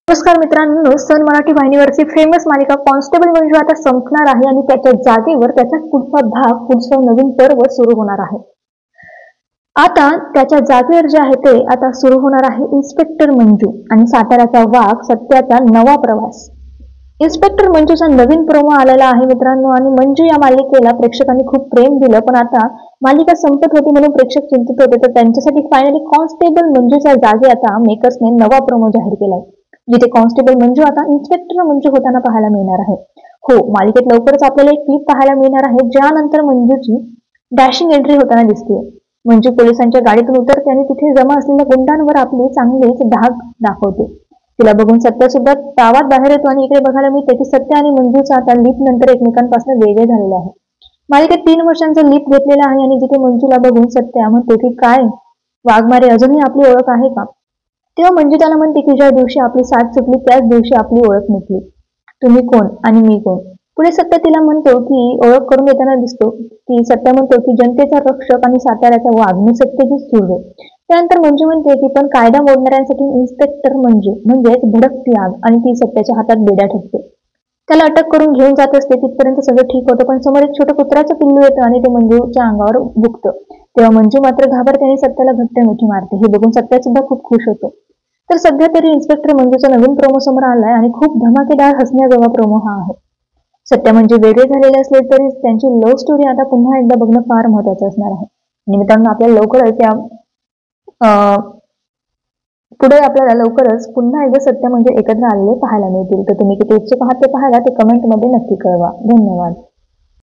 नमस्कार मित्रांनो, सन मराठी वाहिनीवरची फेमस मालिका कॉन्स्टेबल मंजू आता संपणार आहे आणि त्याच्या जागेवर त्याचा पुढचा भाग, पुढचा नवीन पर्व सुरू होणार आहे. आता त्याच्या जागेवर जे आहे ते आता सुरू होणार आहे इन्स्पेक्टर मंजू आणि साताऱ्याचा वाघ सत्याचा नवा प्रवास. इन्स्पेक्टर मंजूचा नवीन प्रोमो आलेला आहे मित्रांनो आणि मंजू या मालिकेला प्रेक्षकांनी खूप प्रेम दिलं, पण आता मालिका संपत होती म्हणून प्रेक्षक चिंतित होते. तर त्यांच्यासाठी फायनली कॉन्स्टेबल मंजूच्या जागी आता मेकर्सने नवा प्रोमो जाहीर केलाय, जिथे कॉन्स्टेबल मंजू आता इन्स्पेक्टर मंजू होताना पाहायला मिळणार आहे. हो, मालिकेत लवकरच आपल्याला एक क्लिप पाहायला मिळणार आहे, ज्यानंतर मंजूची डॅशिंग एंट्री होताना दिसते. मंजू पोलिसांच्या गाडीतून उतरते आणि तिथे जमा असलेल्या गुंडांवर आपली चांगलीच धाक दाखवते. तिला बघून सत्य सुद्धा तावात बाहेर येतो आणि इकडे बघायला मिळते की सत्य आणि मंजूचा आता लीप नंतर एकमेकांपासून वेगळे झालेले आहे. मालिकेत 3 वर्षांचा लीप घेतलेला आहे आणि जिथे मंजूला बघून सत्य म्हणते की काय वाघमारे, अजूनही आपली ओळख आहे का? तेव्हा मंजू त्याला म्हणते की ज्या दिवशी आपली साथ सुटली त्याच दिवशी आपली ओळख मिटली. तुम्ही कोण आणि मी कोण? पुढे सत्य तिला म्हणतो की ओळख करून देताना दिसतो की सत्य म्हणतो की जनतेचा रक्षक आणि साताऱ्याचा वाघ, मी सत्यजित सुर्वे. त्यानंतर मंजू म्हणते की पण कायदा मोडणाऱ्यांसाठी इन्स्पेक्टर मंजू म्हणजेच भडकती आग आणि ती सत्याच्या हातात बेड्या ठेवते. त्याला अटक करून घेऊन जात असते. तिथपर्यंत सगळं ठीक होतं, पण समोर एक छोटं कुत्र्याचं पिल्लू येतं आणि ते मंजूच्या अंगावर बुकतं. तेव्हा मंजू मात्र घाबरते आणि सत्याला घट्ट मिठी मारते. हे बघून सत्या सुद्धा खूप खुश होतो. तर सध्या तरी इन्स्पेक्टर मंजूचा नवीन प्रोमो समोर आलाय आणि खूप धमाकेदार हसण्याजोगा प्रोमो हा आहे. सत्य म्हणजे वेगळे झालेले असले तरी त्यांची लव्ह स्टोरी आता पुन्हा एकदा बघणं फार महत्वाचं असणार आहे. मित्रांनो, आपल्याला लवकरच या पुढे आपल्याला लवकरच पुन्हा एकदा सत्य म्हणजे एकत्र आलेले पाहायला मिळतील. तर तुम्ही किती उत्सुक आहात ते पाहायला ते कमेंटमध्ये नक्की कळवा. धन्यवाद.